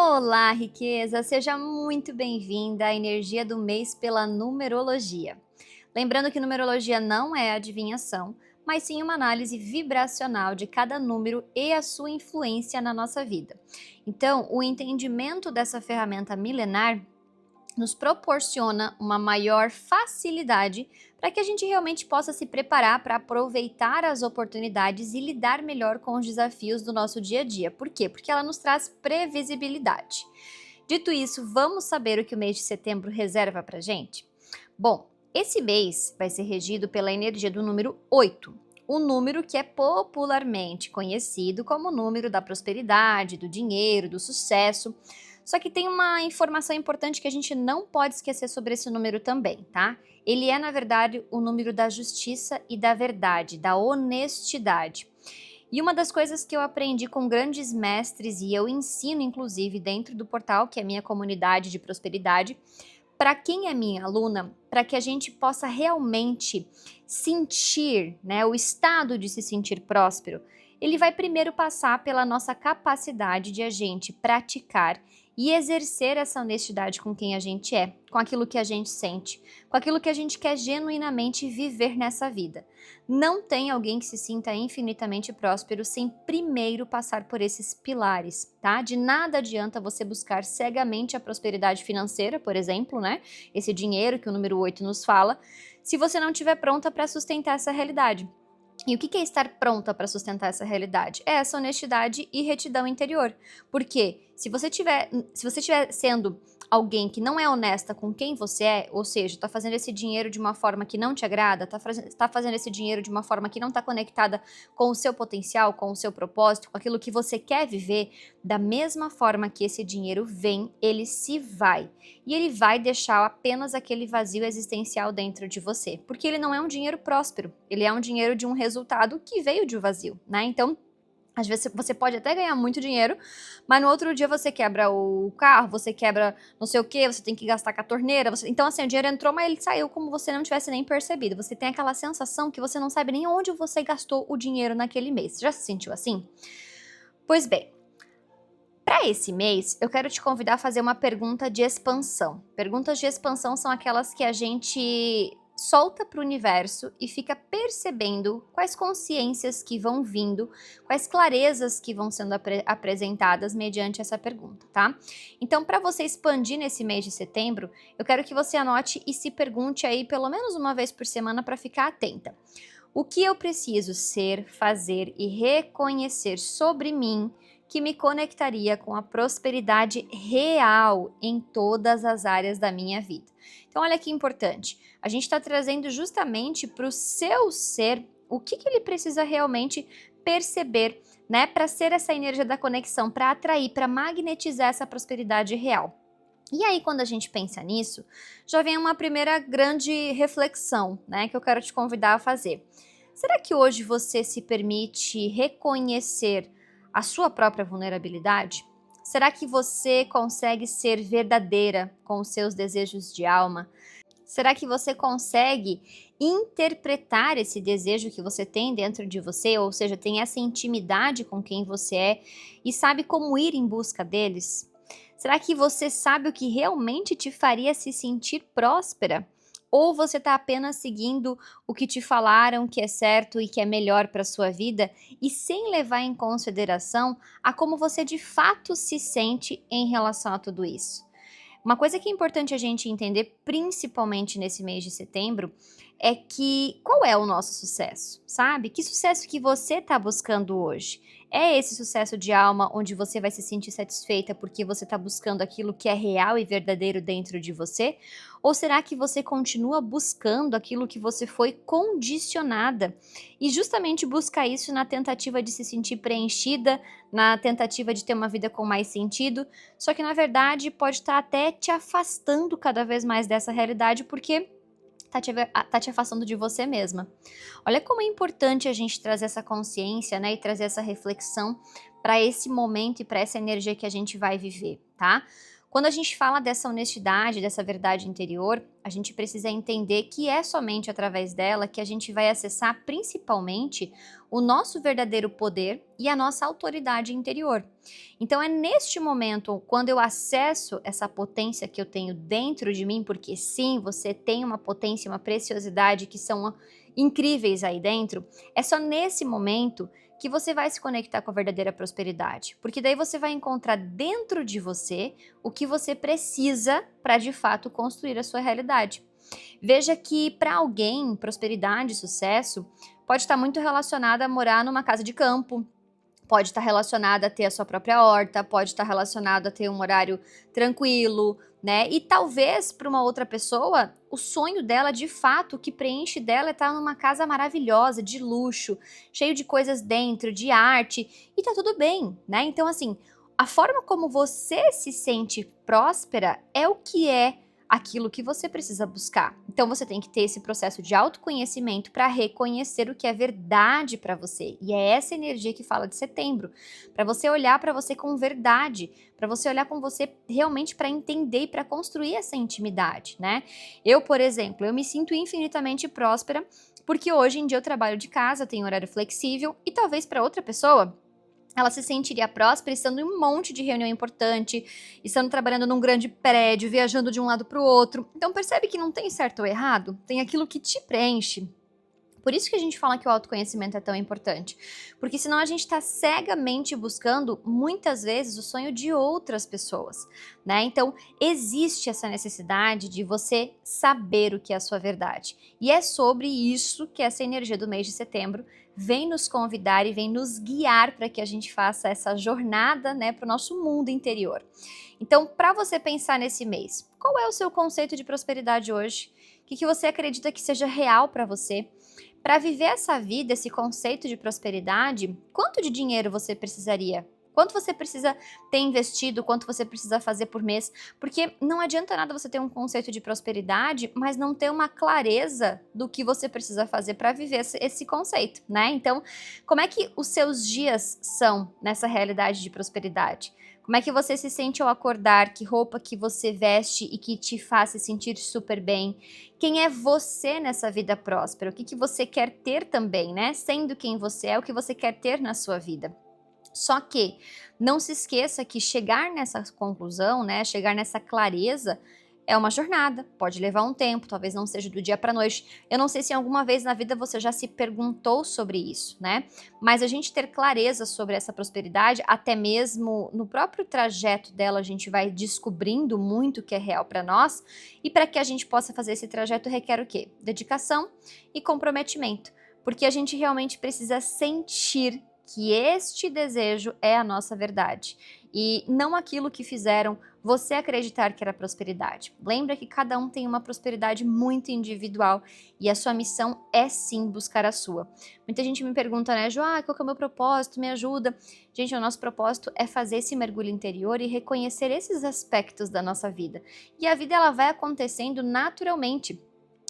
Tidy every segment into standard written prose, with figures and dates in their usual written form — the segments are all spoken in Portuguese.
Olá, riqueza! Seja muito bem-vinda à energia do mês pela numerologia. Lembrando que numerologia não é adivinhação, mas sim uma análise vibracional de cada número e a sua influência na nossa vida. Então, o entendimento dessa ferramenta milenar nos proporciona uma maior facilidade para que a gente realmente possa se preparar para aproveitar as oportunidades e lidar melhor com os desafios do nosso dia a dia. Por quê? Porque ela nos traz previsibilidade. Dito isso, vamos saber o que o mês de setembro reserva para gente? Bom, esse mês vai ser regido pela energia do número 8, um número que é popularmente conhecido como o número da prosperidade, do dinheiro, do sucesso. Só que tem uma informação importante que a gente não pode esquecer sobre esse número também, tá? Ele é, na verdade, o número da justiça e da verdade, da honestidade. E uma das coisas que eu aprendi com grandes mestres, e eu ensino inclusive dentro do portal, que é a minha comunidade de prosperidade, para quem é minha aluna, para que a gente possa realmente sentir, né, o estado de se sentir próspero, ele vai primeiro passar pela nossa capacidade de a gente praticar e exercer essa honestidade com quem a gente é, com aquilo que a gente sente, com aquilo que a gente quer genuinamente viver nessa vida. Não tem alguém que se sinta infinitamente próspero sem primeiro passar por esses pilares, tá? De nada adianta você buscar cegamente a prosperidade financeira, por exemplo, né? Esse dinheiro que o número 8 nos fala, se você não estiver pronta para sustentar essa realidade. E o que é estar pronta para sustentar essa realidade? É essa honestidade e retidão interior. Porque se você estiver sendo alguém que não é honesta com quem você é, ou seja, está fazendo esse dinheiro de uma forma que não te agrada, está fazendo esse dinheiro de uma forma que não está conectada com o seu potencial, com o seu propósito, com aquilo que você quer viver, da mesma forma que esse dinheiro vem, ele se vai. E ele vai deixar apenas aquele vazio existencial dentro de você. Porque ele não é um dinheiro próspero, ele é um dinheiro de um resultado que veio de um vazio, né? Então, às vezes você pode até ganhar muito dinheiro, mas no outro dia você quebra o carro, você quebra não sei o que, você tem que gastar com a torneira. Então, assim, o dinheiro entrou, mas ele saiu como você não tivesse nem percebido. Você tem aquela sensação que você não sabe nem onde você gastou o dinheiro naquele mês. Já se sentiu assim? Pois bem, para esse mês, eu quero te convidar a fazer uma pergunta de expansão. Perguntas de expansão são aquelas que a gente solta para o universo e fica percebendo quais consciências que vão vindo, quais clarezas que vão sendo apresentadas mediante essa pergunta, tá? Então, para você expandir nesse mês de setembro, eu quero que você anote e se pergunte aí pelo menos uma vez por semana para ficar atenta. O que eu preciso ser, fazer e reconhecer sobre mim que me conectaria com a prosperidade real em todas as áreas da minha vida? Então, olha que importante. A gente está trazendo justamente para o seu ser o que ele precisa realmente perceber, né? Para ser essa energia da conexão, para atrair, para magnetizar essa prosperidade real. E aí, quando a gente pensa nisso, já vem uma primeira grande reflexão, né? Que eu quero te convidar a fazer. Será que hoje você se permite reconhecer a sua própria vulnerabilidade? Será que você consegue ser verdadeira com os seus desejos de alma? Será que você consegue interpretar esse desejo que você tem dentro de você, ou seja, tem essa intimidade com quem você é e sabe como ir em busca deles? Será que você sabe o que realmente te faria se sentir próspera? Ou você está apenas seguindo o que te falaram que é certo e que é melhor para a sua vida e sem levar em consideração a como você de fato se sente em relação a tudo isso? Uma coisa que é importante a gente entender, principalmente nesse mês de setembro, é que qual é o nosso sucesso, sabe? Que sucesso que você está buscando hoje? É esse sucesso de alma onde você vai se sentir satisfeita porque você está buscando aquilo que é real e verdadeiro dentro de você? Ou será que você continua buscando aquilo que você foi condicionada e justamente busca isso na tentativa de se sentir preenchida, na tentativa de ter uma vida com mais sentido? Só que na verdade pode estar até te afastando cada vez mais dessa realidade porque tá te afastando de você mesma. Olha como é importante a gente trazer essa consciência, né, e trazer essa reflexão para esse momento e para essa energia que a gente vai viver, tá? Quando a gente fala dessa honestidade, dessa verdade interior, a gente precisa entender que é somente através dela que a gente vai acessar principalmente o nosso verdadeiro poder e a nossa autoridade interior. Então é neste momento, quando eu acesso essa potência que eu tenho dentro de mim, porque sim, você tem uma potência, uma preciosidade que são incríveis aí dentro, é só nesse momento que você vai se conectar com a verdadeira prosperidade, porque daí você vai encontrar dentro de você o que você precisa para de fato construir a sua realidade. Veja que para alguém, prosperidade, sucesso, pode estar muito relacionada a morar numa casa de campo, pode estar relacionada a ter a sua própria horta, pode estar relacionado a ter um horário tranquilo, né? E talvez para uma outra pessoa, o sonho dela, de fato, o que preenche dela é estar numa casa maravilhosa, de luxo, cheio de coisas dentro, de arte, e tá tudo bem, né? Então, assim, a forma como você se sente próspera é o que é aquilo que você precisa buscar. Então você tem que ter esse processo de autoconhecimento para reconhecer o que é verdade para você. E é essa energia que fala de setembro, para você olhar para você com verdade, para você olhar com você realmente para entender e para construir essa intimidade, né? Eu, por exemplo, eu me sinto infinitamente próspera porque hoje em dia eu trabalho de casa, tenho horário flexível e talvez para outra pessoa ela se sentiria próspera estando em um monte de reunião importante, estando trabalhando num grande prédio, viajando de um lado para o outro. Então percebe que não tem certo ou errado, tem aquilo que te preenche. Por isso que a gente fala que o autoconhecimento é tão importante, porque senão a gente está cegamente buscando, muitas vezes, o sonho de outras pessoas, né? Então, existe essa necessidade de você saber o que é a sua verdade. E é sobre isso que essa energia do mês de setembro vem nos convidar e vem nos guiar para que a gente faça essa jornada, né, para o nosso mundo interior. Então, para você pensar nesse mês, qual é o seu conceito de prosperidade hoje? O que você acredita que seja real para você? Para viver essa vida, esse conceito de prosperidade, quanto de dinheiro você precisaria? Quanto você precisa ter investido, quanto você precisa fazer por mês? Porque não adianta nada você ter um conceito de prosperidade, mas não ter uma clareza do que você precisa fazer para viver esse conceito, né? Então, como é que os seus dias são nessa realidade de prosperidade? Como é que você se sente ao acordar? Que roupa que você veste e que te faz se sentir super bem? Quem é você nessa vida próspera? O que você quer ter também, né? Sendo quem você é, o que você quer ter na sua vida. Só que não se esqueça que chegar nessa conclusão, né, chegar nessa clareza é uma jornada, pode levar um tempo, talvez não seja do dia para noite. Eu não sei se alguma vez na vida você já se perguntou sobre isso, né? Mas a gente ter clareza sobre essa prosperidade, até mesmo no próprio trajeto dela, a gente vai descobrindo muito o que é real para nós, e para que a gente possa fazer esse trajeto requer o quê? Dedicação e comprometimento, porque a gente realmente precisa sentir que este desejo é a nossa verdade e não aquilo que fizeram você acreditar que era prosperidade. Lembra que cada um tem uma prosperidade muito individual e a sua missão é sim buscar a sua. Muita gente me pergunta, né, Jo, qual que é o meu propósito? Me ajuda. Gente, o nosso propósito é fazer esse mergulho interior e reconhecer esses aspectos da nossa vida. E a vida ela vai acontecendo naturalmente.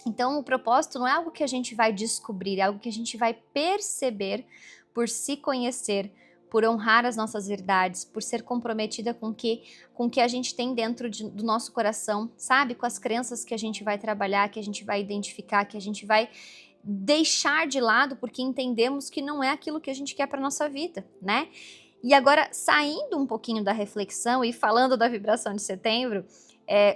Então, o propósito não é algo que a gente vai descobrir, é algo que a gente vai perceber por se conhecer, por honrar as nossas verdades, por ser comprometida com o que a gente tem dentro do nosso coração, sabe? Com as crenças que a gente vai trabalhar, que a gente vai identificar, que a gente vai deixar de lado porque entendemos que não é aquilo que a gente quer para nossa vida, né? E agora, saindo um pouquinho da reflexão e falando da vibração de setembro,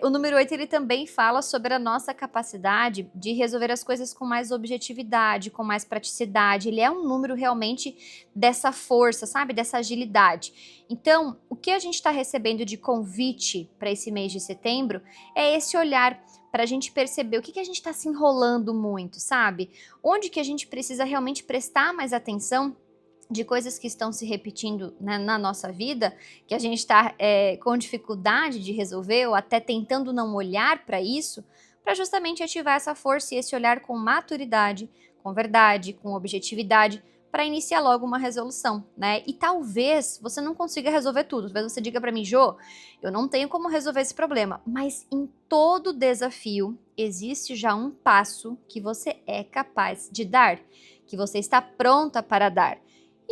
o número 8 ele também fala sobre a nossa capacidade de resolver as coisas com mais objetividade, com mais praticidade. Ele é um número realmente dessa força, sabe? Dessa agilidade. Então, o que a gente está recebendo de convite para esse mês de setembro é esse olhar para a gente perceber o que a gente está se enrolando muito, sabe? Onde que a gente precisa realmente prestar mais atenção de coisas que estão se repetindo, né, na nossa vida, que a gente está com dificuldade de resolver ou até tentando não olhar para isso, para justamente ativar essa força e esse olhar com maturidade, com verdade, com objetividade, para iniciar logo uma resolução, né? E talvez você não consiga resolver tudo. Talvez você diga para mim, Jo, eu não tenho como resolver esse problema, mas em todo desafio existe já um passo que você é capaz de dar, que você está pronta para dar.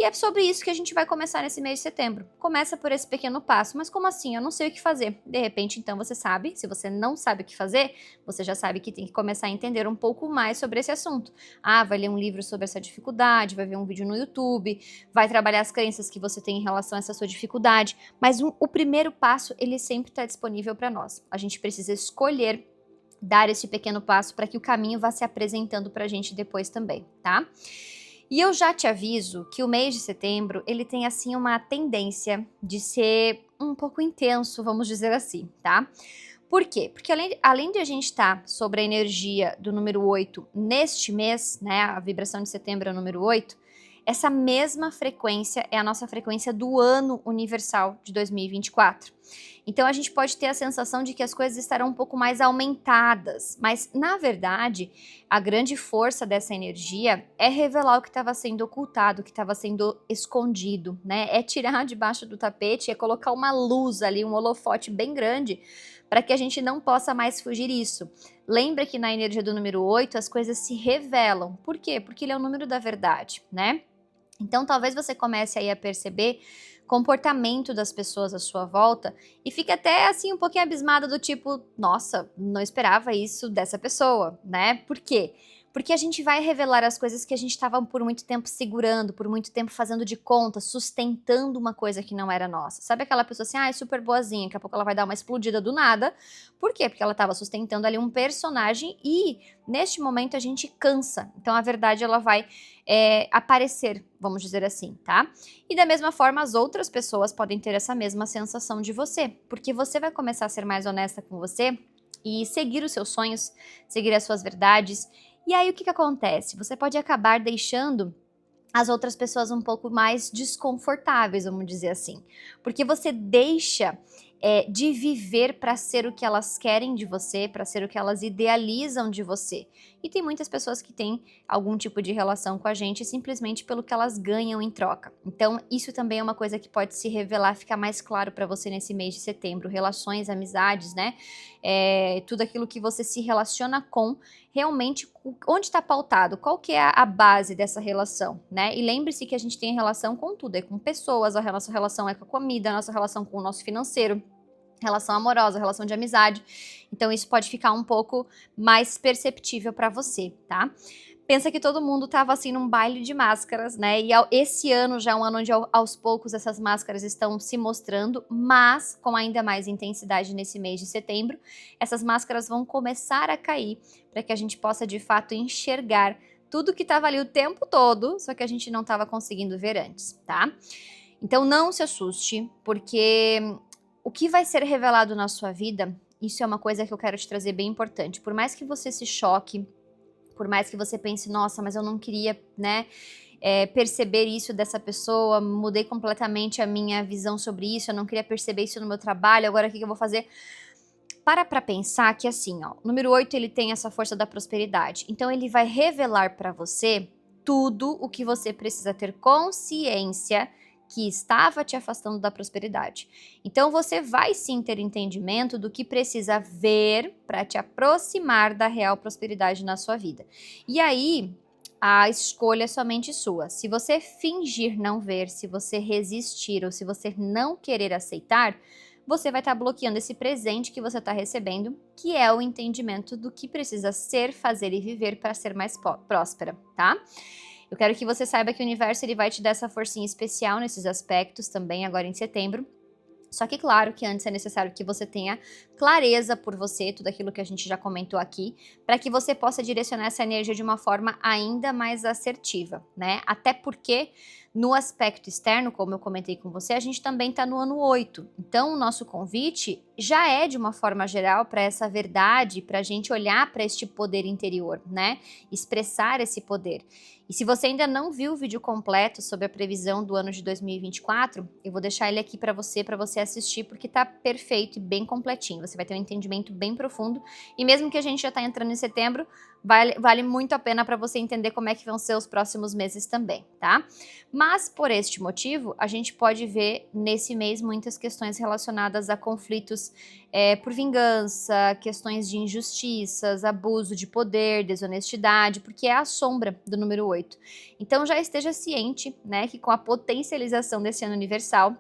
E é sobre isso que a gente vai começar nesse mês de setembro. Começa por esse pequeno passo, mas como assim? Eu não sei o que fazer. De repente, então você sabe, se você não sabe o que fazer, você já sabe que tem que começar a entender um pouco mais sobre esse assunto. Ah, vai ler um livro sobre essa dificuldade, vai ver um vídeo no YouTube, vai trabalhar as crenças que você tem em relação a essa sua dificuldade, mas o primeiro passo, ele sempre está disponível para nós. A gente precisa escolher dar esse pequeno passo para que o caminho vá se apresentando para a gente depois também, tá? E eu já te aviso que o mês de setembro, ele tem assim uma tendência de ser um pouco intenso, vamos dizer assim, tá? Por quê? Porque além de a gente estar sobre a energia do número 8 neste mês, né, a vibração de setembro é o número 8, essa mesma frequência é a nossa frequência do ano universal de 2024. Então a gente pode ter a sensação de que as coisas estarão um pouco mais aumentadas, mas na verdade a grande força dessa energia é revelar o que estava sendo ocultado, o que estava sendo escondido, né? É tirar debaixo do tapete, é colocar uma luz ali, um holofote bem grande, para que a gente não possa mais fugir isso. Lembra que na energia do número 8 as coisas se revelam. Por quê? Porque ele é o número da verdade, né? Então talvez você comece aí a perceber comportamento das pessoas à sua volta e fique até assim um pouquinho abismada do tipo, nossa, não esperava isso dessa pessoa, né? Por quê? Porque a gente vai revelar as coisas que a gente estava por muito tempo segurando, por muito tempo fazendo de conta, sustentando uma coisa que não era nossa. Sabe aquela pessoa assim, é super boazinha, daqui a pouco ela vai dar uma explodida do nada. Por quê? Porque ela estava sustentando ali um personagem e neste momento a gente cansa. Então a verdade ela vai aparecer, vamos dizer assim, tá? E da mesma forma as outras pessoas podem ter essa mesma sensação de você, porque você vai começar a ser mais honesta com você e seguir os seus sonhos, seguir as suas verdades. E aí o que acontece? Você pode acabar deixando as outras pessoas um pouco mais desconfortáveis, vamos dizer assim, porque você deixa de viver para ser o que elas querem de você, para ser o que elas idealizam de você. E tem muitas pessoas que têm algum tipo de relação com a gente simplesmente pelo que elas ganham em troca. Então, isso também é uma coisa que pode se revelar, ficar mais claro para você nesse mês de setembro. Relações, amizades, né? Tudo aquilo que você se relaciona com, realmente, onde está pautado? Qual que é a base dessa relação, né? E lembre-se que a gente tem relação com tudo, é com pessoas, a nossa relação é com a comida, a nossa relação com o nosso financeiro, relação amorosa, relação de amizade. Então isso pode ficar um pouco mais perceptível para você, tá? Pensa que todo mundo tava assim num baile de máscaras, né? E esse ano já é um ano onde aos poucos essas máscaras estão se mostrando, mas com ainda mais intensidade nesse mês de setembro, essas máscaras vão começar a cair para que a gente possa de fato enxergar tudo que estava ali o tempo todo, só que a gente não estava conseguindo ver antes, tá? Então não se assuste, porque o que vai ser revelado na sua vida, isso é uma coisa que eu quero te trazer bem importante. Por mais que você se choque, por mais que você pense, nossa, mas eu não queria, né, perceber isso dessa pessoa, mudei completamente a minha visão sobre isso, eu não queria perceber isso no meu trabalho, agora o que eu vou fazer? Para pensar que assim, ó, o número 8 ele tem essa força da prosperidade. Então ele vai revelar para você tudo o que você precisa ter consciência que estava te afastando da prosperidade. Então você vai sim ter entendimento do que precisa ver para te aproximar da real prosperidade na sua vida. E aí a escolha é somente sua. Se você fingir não ver, se você resistir ou se você não querer aceitar, você vai estar bloqueando esse presente que você está recebendo, que é o entendimento do que precisa ser, fazer e viver para ser mais próspera, tá? Eu quero que você saiba que o universo ele vai te dar essa forcinha especial nesses aspectos também agora em setembro. Só que claro que antes é necessário que você tenha clareza por você, tudo aquilo que a gente já comentou aqui, para que você possa direcionar essa energia de uma forma ainda mais assertiva, né? Até porque no aspecto externo, como eu comentei com você, a gente também está no ano 8. Então o nosso convite já é de uma forma geral para essa verdade, para a gente olhar para este poder interior, né? Expressar esse poder. E se você ainda não viu o vídeo completo sobre a previsão do ano de 2024, eu vou deixar ele aqui para você assistir, porque tá perfeito e bem completinho. Você vai ter um entendimento bem profundo. E mesmo que a gente já tá entrando em setembro, vale muito a pena para você entender como é que vão ser os próximos meses também, tá? Mas por este motivo, a gente pode ver nesse mês muitas questões relacionadas a conflitos por vingança, questões de injustiças, abuso de poder, desonestidade, porque é a sombra do número 8. Então já esteja ciente, né, que com a potencialização desse ano universal,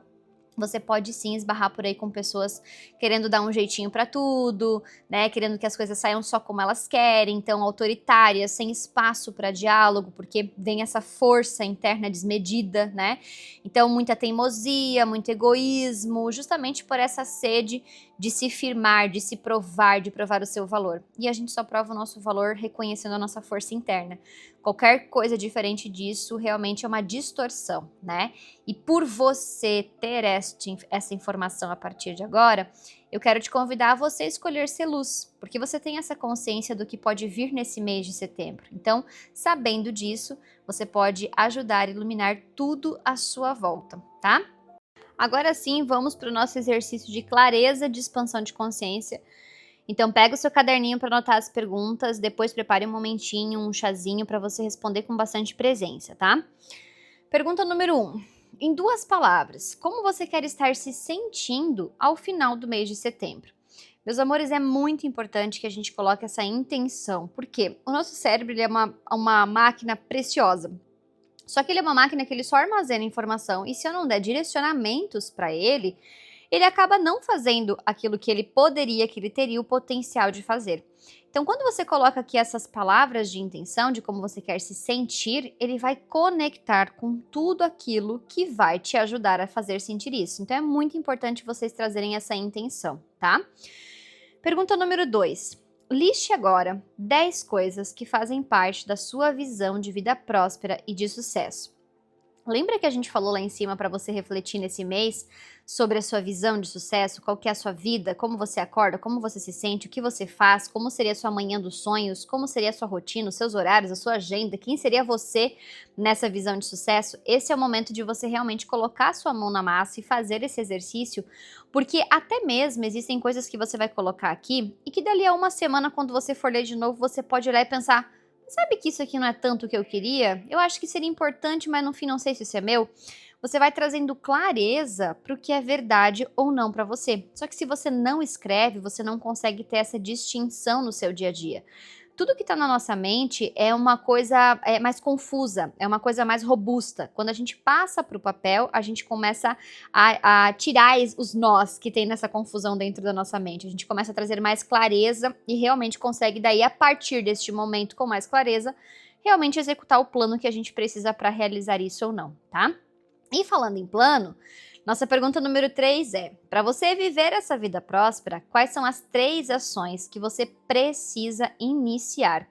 você pode sim esbarrar por aí com pessoas querendo dar um jeitinho pra tudo, né, querendo que as coisas saiam só como elas querem, então autoritárias, sem espaço para diálogo, porque vem essa força interna desmedida, né? Então muita teimosia, muito egoísmo, justamente por essa sede de se firmar, de se provar, de provar o seu valor. E a gente só prova o nosso valor reconhecendo a nossa força interna. Qualquer coisa diferente disso realmente é uma distorção, né? E por você ter essa informação a partir de agora, eu quero te convidar a você escolher ser luz, porque você tem essa consciência do que pode vir nesse mês de setembro. Então, sabendo disso, você pode ajudar a iluminar tudo à sua volta, tá? Agora sim, vamos para o nosso exercício de clareza de expansão de consciência. Então, pega o seu caderninho para anotar as perguntas, depois prepare um momentinho, um chazinho para você responder com bastante presença, tá? Pergunta número 1. Em 2 palavras, como você quer estar se sentindo ao final do mês de setembro? Meus amores, é muito importante que a gente coloque essa intenção, porque o nosso cérebro ele é uma máquina preciosa. Só que ele é uma máquina que ele só armazena informação, e se eu não der direcionamentos para ele, ele acaba não fazendo aquilo que ele poderia, que ele teria o potencial de fazer. Então, quando você coloca aqui essas palavras de intenção, de como você quer se sentir, ele vai conectar com tudo aquilo que vai te ajudar a fazer sentir isso. Então, é muito importante vocês trazerem essa intenção, tá? Pergunta número 2. Liste agora 10 coisas que fazem parte da sua visão de vida próspera e de sucesso. Lembra que a gente falou lá em cima para você refletir nesse mês sobre a sua visão de sucesso, qual que é a sua vida, como você acorda, como você se sente, o que você faz, como seria a sua manhã dos sonhos, como seria a sua rotina, os seus horários, a sua agenda, quem seria você nessa visão de sucesso? Esse é o momento de você realmente colocar a sua mão na massa e fazer esse exercício, porque até mesmo existem coisas que você vai colocar aqui e que dali a uma semana, quando você for ler de novo, você pode olhar e pensar: sabe que isso aqui não é tanto o que eu queria? Eu acho que seria importante, mas no fim não sei se isso é meu. Você vai trazendo clareza para o que é verdade ou não para você. Só que se você não escreve, você não consegue ter essa distinção no seu dia a dia. Tudo que está na nossa mente é uma coisa mais confusa, é uma coisa mais robusta. Quando a gente passa para o papel, a gente começa a tirar os nós que tem nessa confusão dentro da nossa mente. A gente começa a trazer mais clareza e realmente consegue daí, a partir deste momento com mais clareza, realmente executar o plano que a gente precisa para realizar isso ou não, tá? E falando em plano, nossa pergunta número 3 é: para você viver essa vida próspera, quais são as 3 ações que você precisa iniciar?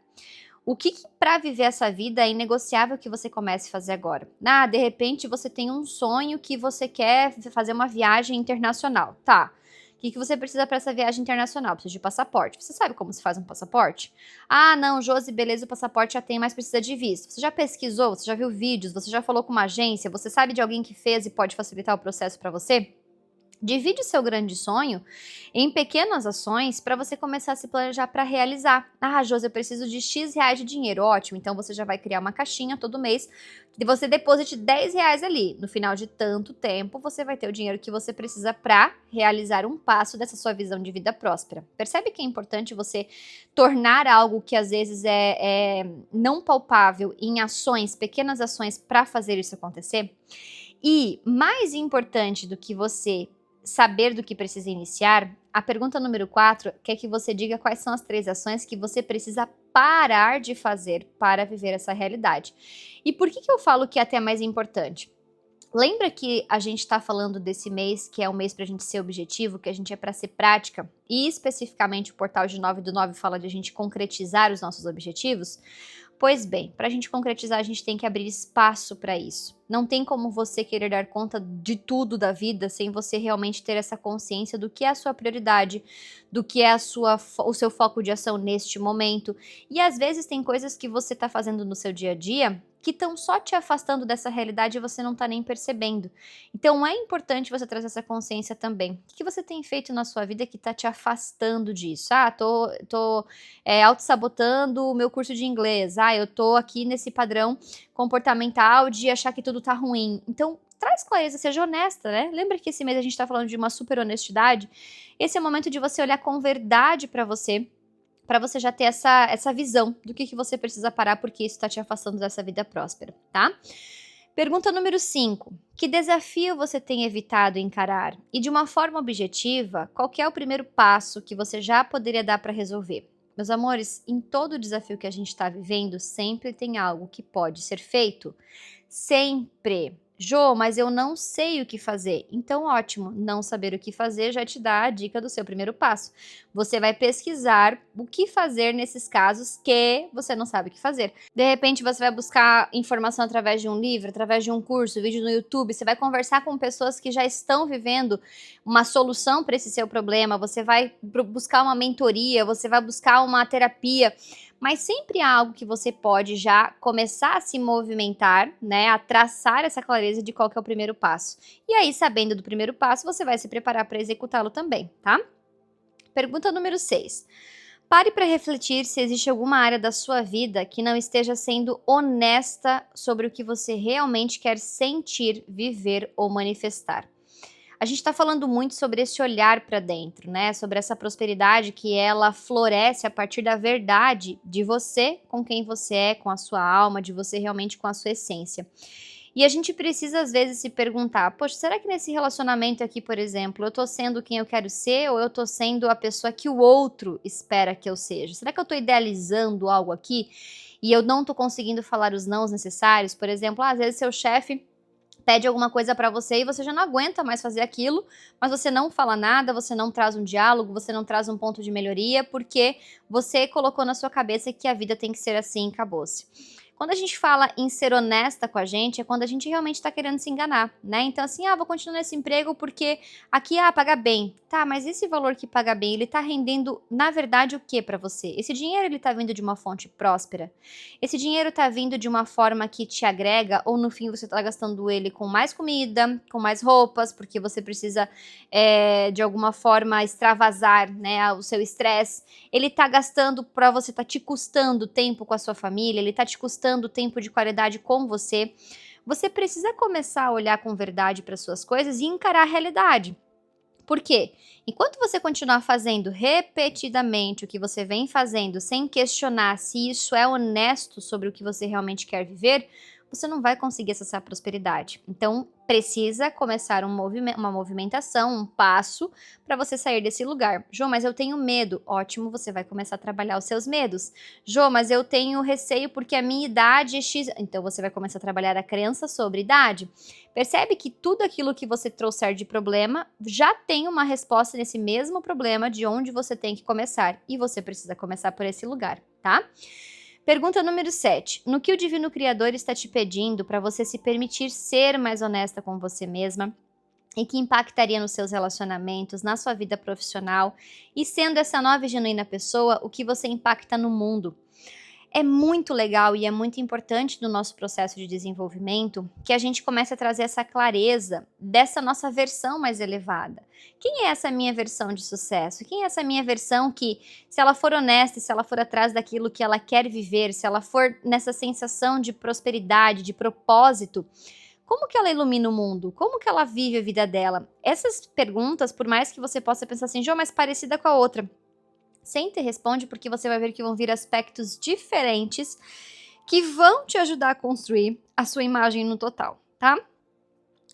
O que para viver essa vida é inegociável que você comece a fazer agora? De repente você tem um sonho que você quer fazer uma viagem internacional, tá? O que você precisa para essa viagem internacional? Precisa de passaporte. Você sabe como se faz um passaporte? Não, Josi, beleza, o passaporte já tem, mas precisa de visto. Você já pesquisou? Você já viu vídeos? Você já falou com uma agência? Você sabe de alguém que fez e pode facilitar o processo para você? Divide o seu grande sonho em pequenas ações para você começar a se planejar para realizar. Josi, eu preciso de X reais de dinheiro. Ótimo, então você já vai criar uma caixinha todo mês e você deposite 10 reais ali. No final de tanto tempo, você vai ter o dinheiro que você precisa para realizar um passo dessa sua visão de vida próspera. Percebe que é importante você tornar algo que às vezes é não palpável em ações, pequenas ações para fazer isso acontecer? E mais importante do que você saber do que precisa iniciar, a pergunta número 4 quer que você diga quais são as 3 ações que você precisa parar de fazer para viver essa realidade. E por que eu falo que é até mais importante? Lembra que a gente está falando desse mês, que é um mês para a gente ser objetivo, que a gente é para ser prática, e especificamente o portal de 9 do 9 fala de a gente concretizar os nossos objetivos? Pois bem, para a gente concretizar, a gente tem que abrir espaço para isso. Não tem como você querer dar conta de tudo da vida sem você realmente ter essa consciência do que é a sua prioridade, do que é o seu foco de ação neste momento. E às vezes tem coisas que você está fazendo no seu dia a dia que estão só te afastando dessa realidade e você não está nem percebendo. Então é importante você trazer essa consciência também. O que você tem feito na sua vida que está te afastando disso? Ah, tô auto-sabotando o meu curso de inglês. Ah, eu tô aqui nesse padrão comportamental de achar que tudo tá ruim. Então, traz clareza, seja honesta, né? Lembra que esse mês a gente tá falando de uma super honestidade? Esse é o momento de você olhar com verdade para você já ter essa visão do que você precisa parar, porque isso está te afastando dessa vida próspera, tá? Pergunta número 5. Que desafio você tem evitado encarar? E de uma forma objetiva, qual que é o primeiro passo que você já poderia dar para resolver? Meus amores, em todo desafio que a gente está vivendo, sempre tem algo que pode ser feito. Sempre. Jô, mas eu não sei o que fazer. Então, ótimo, não saber o que fazer já te dá a dica do seu primeiro passo. Você vai pesquisar o que fazer nesses casos que você não sabe o que fazer. De repente, você vai buscar informação através de um livro, através de um curso, vídeo no YouTube. Você vai conversar com pessoas que já estão vivendo uma solução para esse seu problema. Você vai buscar uma mentoria, você vai buscar uma terapia. Mas sempre há algo que você pode já começar a se movimentar, né, a traçar essa clareza de qual que é o primeiro passo. E aí, sabendo do primeiro passo, você vai se preparar para executá-lo também, tá? Pergunta número 6. Pare para refletir se existe alguma área da sua vida que não esteja sendo honesta sobre o que você realmente quer sentir, viver ou manifestar. A gente está falando muito sobre esse olhar para dentro, né? Sobre essa prosperidade que ela floresce a partir da verdade de você com quem você é, com a sua alma, de você realmente com a sua essência. E a gente precisa às vezes se perguntar, poxa, será que nesse relacionamento aqui, por exemplo, eu tô sendo quem eu quero ser ou eu tô sendo a pessoa que o outro espera que eu seja? Será que eu tô idealizando algo aqui e eu não tô conseguindo falar os nãos necessários? Por exemplo, às vezes seu chefe pede alguma coisa pra você e você já não aguenta mais fazer aquilo, mas você não fala nada, você não traz um diálogo, você não traz um ponto de melhoria, porque você colocou na sua cabeça que a vida tem que ser assim e acabou-se. Quando a gente fala em ser honesta com a gente, é quando a gente realmente está querendo se enganar, né? Então, assim, vou continuar nesse emprego porque aqui, paga bem. Tá, mas esse valor que paga bem, ele tá rendendo, na verdade, o que para você? Esse dinheiro, ele tá vindo de uma fonte próspera? Esse dinheiro tá vindo de uma forma que te agrega ou no fim você tá gastando ele com mais comida, com mais roupas, porque você precisa, de alguma forma, extravasar, né, o seu estresse? Ele tá gastando para você, tá te custando tempo com a sua família, ele tá te custando tempo de qualidade com você. Você precisa começar a olhar com verdade para suas coisas e encarar a realidade. Por quê? Enquanto você continuar fazendo repetidamente o que você vem fazendo, sem questionar se isso é honesto sobre o que você realmente quer viver, você não vai conseguir acessar a prosperidade. Então, precisa começar uma movimentação, um passo para você sair desse lugar. Jô, mas eu tenho medo. Ótimo, você vai começar a trabalhar os seus medos. Jô, mas eu tenho receio porque a minha idade é X. Então, você vai começar a trabalhar a crença sobre idade. Percebe que tudo aquilo que você trouxer de problema já tem uma resposta nesse mesmo problema de onde você tem que começar. E você precisa começar por esse lugar, tá? Pergunta número 7. No que o Divino Criador está te pedindo para você se permitir ser mais honesta com você mesma e que impactaria nos seus relacionamentos, na sua vida profissional e sendo essa nova e genuína pessoa, o que você impacta no mundo? É muito legal e é muito importante no nosso processo de desenvolvimento que a gente comece a trazer essa clareza dessa nossa versão mais elevada. Quem é essa minha versão de sucesso? Quem é essa minha versão que, se ela for honesta, se ela for atrás daquilo que ela quer viver, se ela for nessa sensação de prosperidade, de propósito, como que ela ilumina o mundo? Como que ela vive a vida dela? Essas perguntas, por mais que você possa pensar assim, Jô, mas parecida com a outra. Senta e responde, porque você vai ver que vão vir aspectos diferentes que vão te ajudar a construir a sua imagem no total, tá?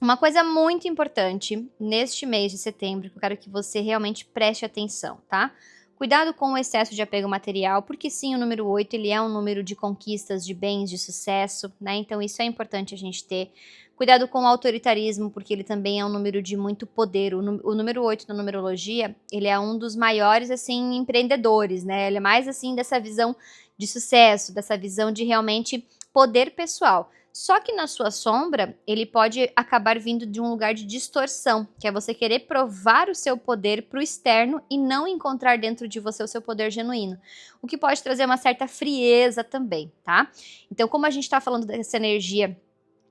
Uma coisa muito importante neste mês de setembro, que eu quero que você realmente preste atenção, tá? Cuidado com o excesso de apego material, porque sim, o número 8, ele é um número de conquistas, de bens, de sucesso, né? Então isso é importante a gente ter. Cuidado com o autoritarismo, porque ele também é um número de muito poder. O número 8 na numerologia, ele é um dos maiores, assim, empreendedores, né? Ele é mais, assim, dessa visão de sucesso, dessa visão de realmente poder pessoal. Só que na sua sombra, ele pode acabar vindo de um lugar de distorção, que é você querer provar o seu poder para o externo e não encontrar dentro de você o seu poder genuíno, o que pode trazer uma certa frieza também, tá? Então, como a gente está falando dessa energia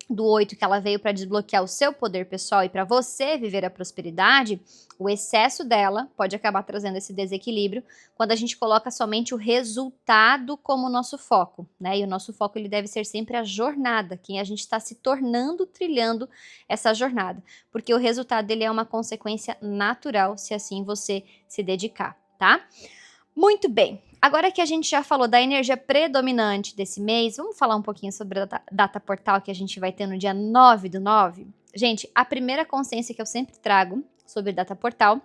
do 8, que ela veio para desbloquear o seu poder pessoal e para você viver a prosperidade, o excesso dela pode acabar trazendo esse desequilíbrio quando a gente coloca somente o resultado como nosso foco, né? E o nosso foco ele deve ser sempre a jornada, quem a gente está se tornando trilhando essa jornada, porque o resultado dele é uma consequência natural se assim você se dedicar, tá? Muito bem. Agora que a gente já falou da energia predominante desse mês, vamos falar um pouquinho sobre a data portal que a gente vai ter no dia 9/9? Gente, a primeira consciência que eu sempre trago sobre data portal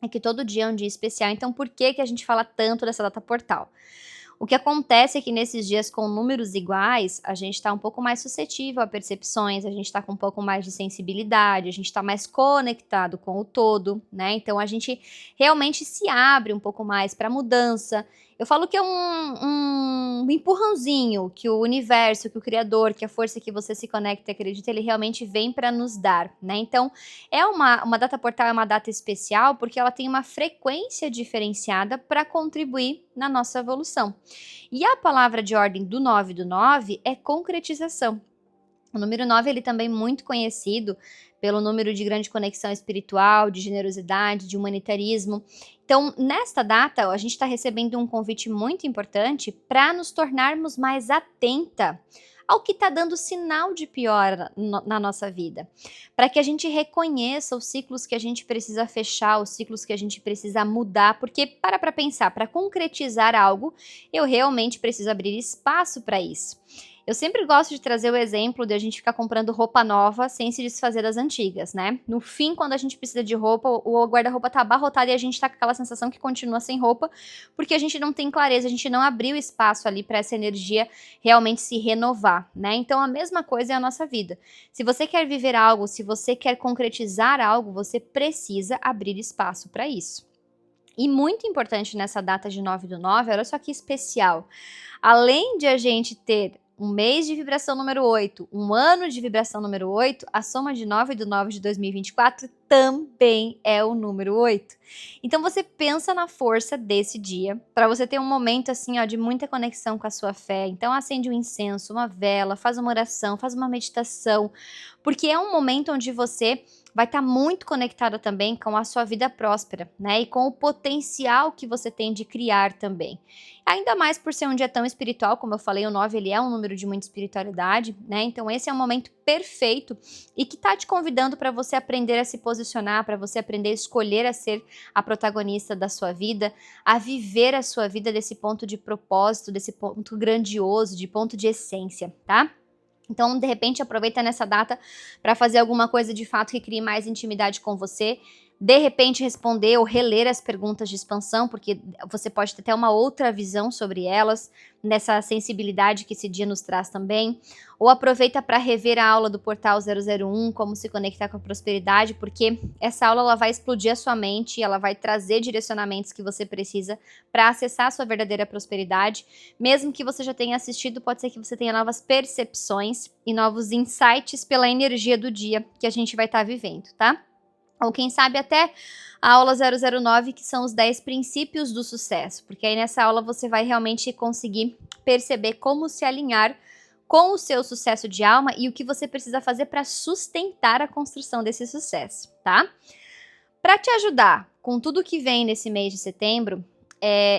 é que todo dia é um dia especial, então por que que a gente fala tanto dessa data portal? O que acontece é que nesses dias com números iguais, a gente está um pouco mais suscetível a percepções, a gente está com um pouco mais de sensibilidade, a gente está mais conectado com o todo, né? Então a gente realmente se abre um pouco mais para mudança. Eu falo que é um empurrãozinho que o universo, que o Criador, que a força que você se conecta e acredita, ele realmente vem para nos dar, né? Então, é uma data portal, é uma data especial porque ela tem uma frequência diferenciada para contribuir na nossa evolução. E a palavra de ordem do 9/9 é concretização. O número 9 ele também é muito conhecido pelo número de grande conexão espiritual, de generosidade, de humanitarismo. Então, nesta data, a gente está recebendo um convite muito importante para nos tornarmos mais atenta ao que está dando sinal de pior na nossa vida, para que a gente reconheça os ciclos que a gente precisa fechar, os ciclos que a gente precisa mudar, porque para pensar, para concretizar algo, eu realmente preciso abrir espaço para isso. Eu sempre gosto de trazer o exemplo de a gente ficar comprando roupa nova sem se desfazer das antigas, né? No fim, quando a gente precisa de roupa, o guarda-roupa tá abarrotado e a gente tá com aquela sensação que continua sem roupa, porque a gente não tem clareza, a gente não abriu espaço ali para essa energia realmente se renovar, né? Então a mesma coisa é a nossa vida. Se você quer viver algo, se você quer concretizar algo, você precisa abrir espaço para isso. E muito importante nessa data de 9/9, olha só que especial. Além de a gente ter um mês de vibração número 8, um ano de vibração número 8, a soma de 9/9 de 2024 também é o número 8. Então você pensa na força desse dia, para você ter um momento assim, ó, de muita conexão com a sua fé. Então acende um incenso, uma vela, faz uma oração, faz uma meditação, porque é um momento onde você vai estar muito conectada também com a sua vida próspera, né? E com o potencial que você tem de criar também. Ainda mais por ser um dia tão espiritual, como eu falei, o 9 ele é um número de muita espiritualidade, né? Então esse é um momento perfeito e que tá te convidando para você aprender a se posicionar, para você aprender a escolher a ser a protagonista da sua vida, a viver a sua vida desse ponto de propósito, desse ponto grandioso, de ponto de essência, tá? Então, de repente, aproveita nessa data para fazer alguma coisa de fato que crie mais intimidade com você. De repente, responder ou reler as perguntas de expansão, porque você pode ter até uma outra visão sobre elas, nessa sensibilidade que esse dia nos traz também. Ou aproveita para rever a aula do Portal 001, como se conectar com a prosperidade, porque essa aula ela vai explodir a sua mente, ela vai trazer direcionamentos que você precisa para acessar a sua verdadeira prosperidade. Mesmo que você já tenha assistido, pode ser que você tenha novas percepções e novos insights pela energia do dia que a gente vai estar vivendo, tá? Ou quem sabe até a aula 009, que são os 10 princípios do sucesso, porque aí nessa aula você vai realmente conseguir perceber como se alinhar com o seu sucesso de alma e o que você precisa fazer para sustentar a construção desse sucesso, tá? Para te ajudar com tudo que vem nesse mês de setembro,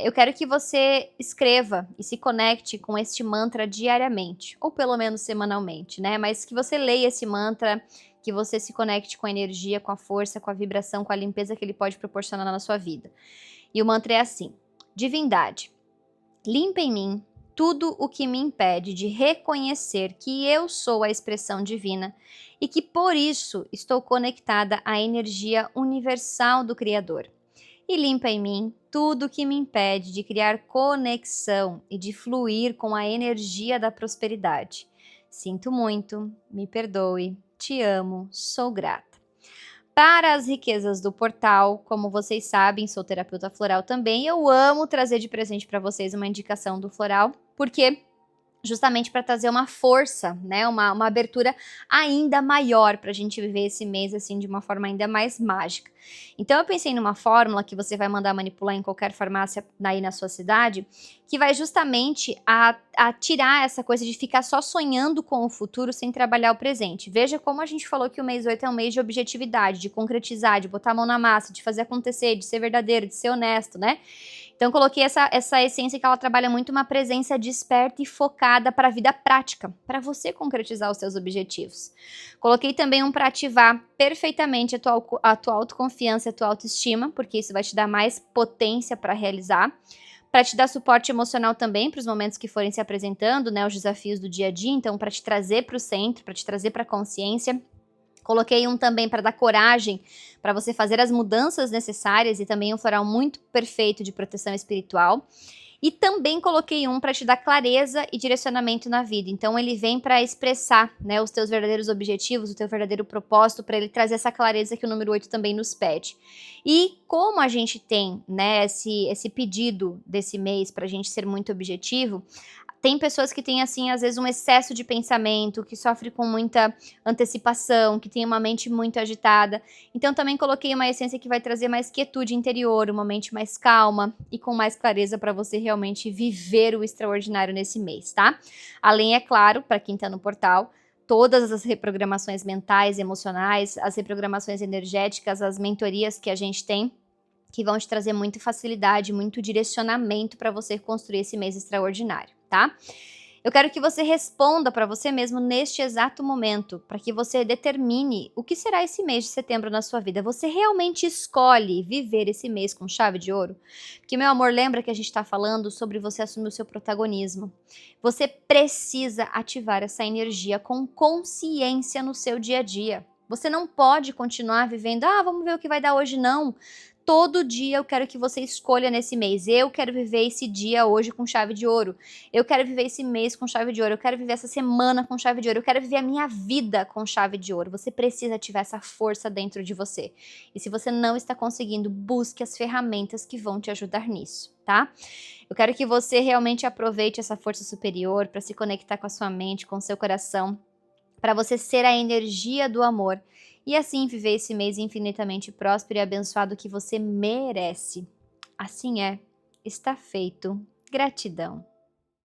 eu quero que você escreva e se conecte com este mantra diariamente, ou pelo menos semanalmente, né? Mas que você leia esse mantra, que você se conecte com a energia, com a força, com a vibração, com a limpeza que ele pode proporcionar na sua vida. E o mantra é assim: divindade, limpa em mim tudo o que me impede de reconhecer que eu sou a expressão divina e que por isso estou conectada à energia universal do Criador. E limpa em mim tudo o que me impede de criar conexão e de fluir com a energia da prosperidade. Sinto muito, me perdoe, te amo, sou grata. Para as riquezas do portal, como vocês sabem, sou terapeuta floral também. Eu amo trazer de presente para vocês uma indicação do floral, porque justamente para trazer uma força, né, uma abertura ainda maior para a gente viver esse mês, assim, de uma forma ainda mais mágica. Então eu pensei numa fórmula que você vai mandar manipular em qualquer farmácia aí na sua cidade, que vai justamente a tirar essa coisa de ficar só sonhando com o futuro sem trabalhar o presente. Veja como a gente falou que o mês 8 é um mês de objetividade, de concretizar, de botar a mão na massa, de fazer acontecer, de ser verdadeiro, de ser honesto, né? Então, coloquei essa essência que ela trabalha muito uma presença desperta e focada para a vida prática, para você concretizar os seus objetivos. Coloquei também um para ativar perfeitamente a tua autoconfiança e a tua autoestima, porque isso vai te dar mais potência para realizar. Para te dar suporte emocional também para os momentos que forem se apresentando, né, os desafios do dia a dia, então para te trazer para o centro, para te trazer para a consciência. Coloquei um também para dar coragem para você fazer as mudanças necessárias e também um floral muito perfeito de proteção espiritual. E também coloquei um para te dar clareza e direcionamento na vida. Então ele vem para expressar, né, os teus verdadeiros objetivos, o teu verdadeiro propósito, para ele trazer essa clareza que o número 8 também nos pede. E como a gente tem, né, esse pedido desse mês para a gente ser muito objetivo, tem pessoas que têm, assim, às vezes um excesso de pensamento, que sofre com muita antecipação, que tem uma mente muito agitada. Então também coloquei uma essência que vai trazer mais quietude interior, uma mente mais calma e com mais clareza para você realmente viver o extraordinário nesse mês, tá? Além, é claro, para quem tá no portal, todas as reprogramações mentais, emocionais, as reprogramações energéticas, as mentorias que a gente tem, que vão te trazer muita facilidade, muito direcionamento para você construir esse mês extraordinário, tá? Eu quero que você responda para você mesmo neste exato momento, para que você determine o que será esse mês de setembro na sua vida. Você realmente escolhe viver esse mês com chave de ouro? Porque, meu amor, lembra que a gente está falando sobre você assumir o seu protagonismo. Você precisa ativar essa energia com consciência no seu dia a dia. Você não pode continuar vivendo, vamos ver o que vai dar hoje, não. Todo dia eu quero que você escolha nesse mês. Eu quero viver esse dia hoje com chave de ouro. Eu quero viver esse mês com chave de ouro. Eu quero viver essa semana com chave de ouro. Eu quero viver a minha vida com chave de ouro. Você precisa ativar essa força dentro de você. E se você não está conseguindo, busque as ferramentas que vão te ajudar nisso, tá? Eu quero que você realmente aproveite essa força superior para se conectar com a sua mente, com o seu coração, para você ser a energia do amor e assim viver esse mês infinitamente próspero e abençoado que você merece. Assim é, está feito. Gratidão.